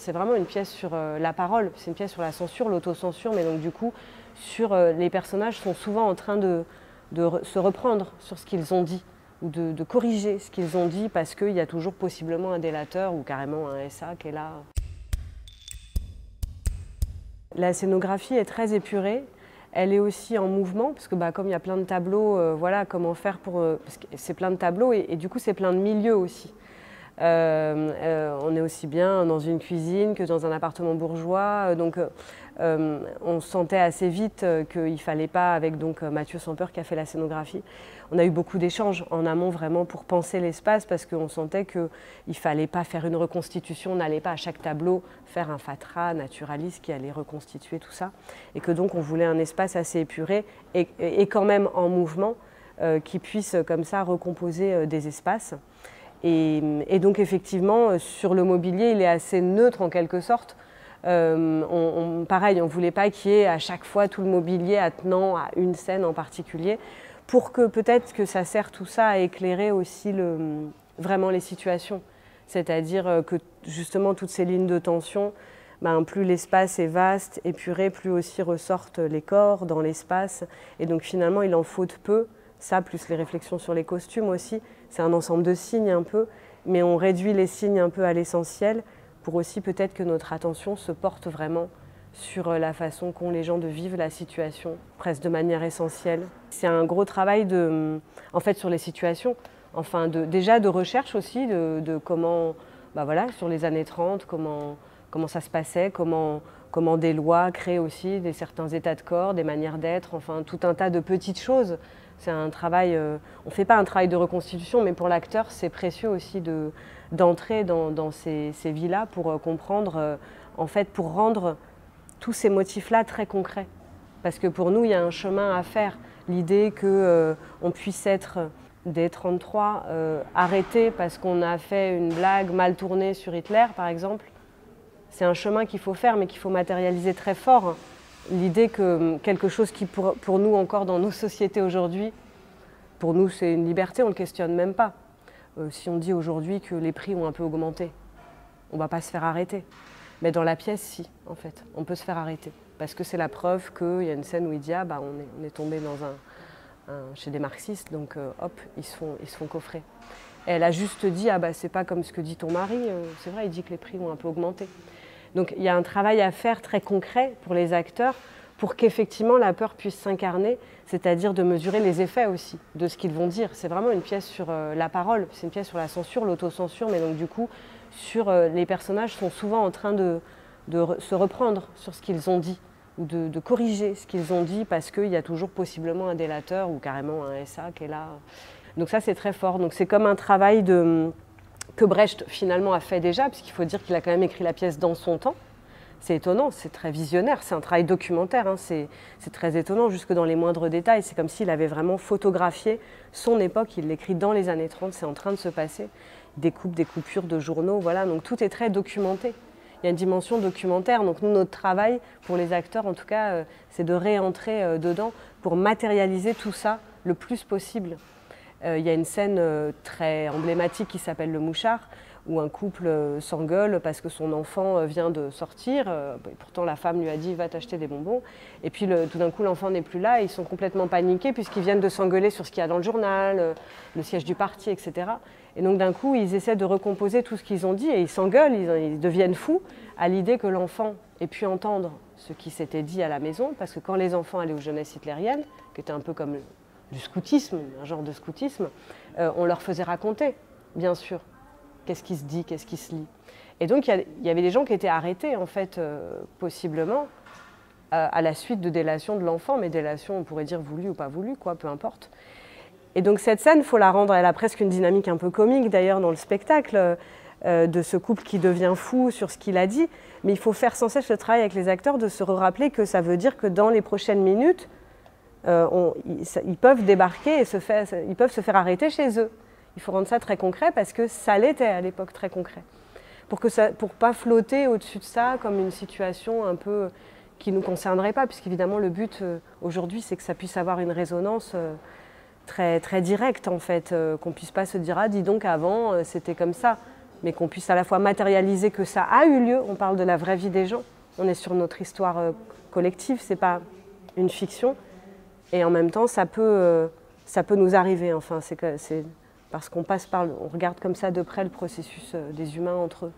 c'est vraiment une pièce sur la parole, c'est une pièce sur la censure, l'autocensure, mais donc du coup, les personnages sont souvent en train de se reprendre sur ce qu'ils ont dit, ou de corriger ce qu'ils ont dit, parce qu'il y a toujours possiblement un délateur ou carrément un SA qui est là. La scénographie est très épurée. Elle est aussi en mouvement, parce que comme il y a plein de tableaux, voilà comment faire pour... parce que c'est plein de tableaux et du coup c'est plein de milieux aussi. On est aussi bien dans une cuisine que dans un appartement bourgeois, donc on sentait assez vite qu'il ne fallait pas, avec donc Mathieu Sampeur qui a fait la scénographie, on a eu beaucoup d'échanges en amont vraiment pour penser l'espace, parce qu'on sentait qu'il ne fallait pas faire une reconstitution, on n'allait pas à chaque tableau faire un fatras naturaliste qui allait reconstituer tout ça, et que donc on voulait un espace assez épuré et quand même en mouvement, qui puisse comme ça recomposer des espaces. Et donc effectivement, sur le mobilier, il est assez neutre en quelque sorte. Pareil, on ne voulait pas qu'il y ait à chaque fois tout le mobilier attenant à une scène en particulier, pour que peut-être que ça sert tout ça à éclairer aussi vraiment les situations. C'est-à-dire que justement toutes ces lignes de tension, plus l'espace est vaste, épuré, plus aussi ressortent les corps dans l'espace. Et donc finalement, il en faut peu. Ça, plus les réflexions sur les costumes aussi, c'est un ensemble de signes un peu, mais on réduit les signes un peu à l'essentiel pour aussi peut-être que notre attention se porte vraiment sur la façon qu'ont les gens de vivre la situation, presque de manière essentielle. C'est un gros travail en fait, sur les situations, enfin déjà de recherche aussi, de comment, voilà, sur les années 30, comment ça se passait, comment des lois créent aussi certains états de corps, des manières d'être, enfin tout un tas de petites choses. C'est un travail, on ne fait pas un travail de reconstitution, mais pour l'acteur, c'est précieux aussi d'entrer dans ces vies-là pour comprendre, en fait, pour rendre tous ces motifs-là très concrets. Parce que pour nous, il y a un chemin à faire. L'idée qu'on puisse être, dès 1933, arrêté parce qu'on a fait une blague mal tournée sur Hitler, par exemple, c'est un chemin qu'il faut faire, mais qu'il faut matérialiser très fort. L'idée que quelque chose qui, pour nous encore dans nos sociétés aujourd'hui, pour nous c'est une liberté, on ne le questionne même pas. Si on dit aujourd'hui que les prix ont un peu augmenté, on ne va pas se faire arrêter. Mais dans la pièce, si, en fait, on peut se faire arrêter. Parce que c'est la preuve qu'il y a une scène où il dit « Ah, on est tombé chez des marxistes, donc hop, ils se font coffrer ». Et elle a juste dit « Ah, c'est pas comme ce que dit ton mari, c'est vrai, il dit que les prix ont un peu augmenté ». Donc il y a un travail à faire très concret pour les acteurs pour qu'effectivement la peur puisse s'incarner, c'est-à-dire de mesurer les effets aussi de ce qu'ils vont dire. C'est vraiment une pièce sur la parole, c'est une pièce sur la censure, l'autocensure, mais donc du coup, les personnages sont souvent en train de se reprendre sur ce qu'ils ont dit, ou de corriger ce qu'ils ont dit, parce qu'il y a toujours possiblement un délateur ou carrément un SA qui est là. Donc ça c'est très fort, donc c'est comme un travail que Brecht finalement a fait déjà, puisqu'il faut dire qu'il a quand même écrit la pièce dans son temps. C'est étonnant, c'est très visionnaire, c'est un travail documentaire, hein, c'est très étonnant jusque dans les moindres détails. C'est comme s'il avait vraiment photographié son époque, il l'écrit dans les années 30, c'est en train de se passer. Il découpe des coupures de journaux, voilà, donc tout est très documenté. Il y a une dimension documentaire, donc nous, notre travail, pour les acteurs en tout cas, c'est de réentrer dedans pour matérialiser tout ça le plus possible. Il y a une scène très emblématique qui s'appelle Le Mouchard, où un couple s'engueule parce que son enfant vient de sortir. Pourtant, la femme lui a dit « va t'acheter des bonbons ». Et puis tout d'un coup, l'enfant n'est plus là et ils sont complètement paniqués puisqu'ils viennent de s'engueuler sur ce qu'il y a dans le journal, le siège du parti, etc. Et donc d'un coup, ils essaient de recomposer tout ce qu'ils ont dit et ils s'engueulent, ils deviennent fous à l'idée que l'enfant ait pu entendre ce qui s'était dit à la maison. Parce que quand les enfants allaient aux jeunesses hitlériennes, qui était un peu comme du scoutisme, un genre de scoutisme, on leur faisait raconter, bien sûr, qu'est-ce qui se dit, qu'est-ce qui se lit. Et donc il y avait des gens qui étaient arrêtés, en fait, possiblement, à la suite de délation de l'enfant, mais délation, on pourrait dire voulue ou pas voulue, quoi, peu importe. Et donc cette scène, il faut la rendre, elle a presque une dynamique un peu comique d'ailleurs dans le spectacle, de ce couple qui devient fou sur ce qu'il a dit, mais il faut faire sans cesse le travail avec les acteurs de se rappeler que ça veut dire que dans les prochaines minutes, ils peuvent débarquer et ils peuvent se faire arrêter chez eux. Il faut rendre ça très concret parce que ça l'était à l'époque très concret. Pour ne pas flotter au-dessus de ça comme une situation un peu qui ne nous concernerait pas, puisqu'évidemment le but aujourd'hui c'est que ça puisse avoir une résonance très, très directe en fait, qu'on ne puisse pas se dire « ah dis donc avant c'était comme ça ». mais qu'on puisse à la fois matérialiser que ça a eu lieu. On parle de la vraie vie des gens, on est sur notre histoire collective, c'est pas une fiction. Et en même temps, ça peut nous arriver. Enfin, c'est parce qu'on passe on regarde comme ça de près le processus des humains entre eux.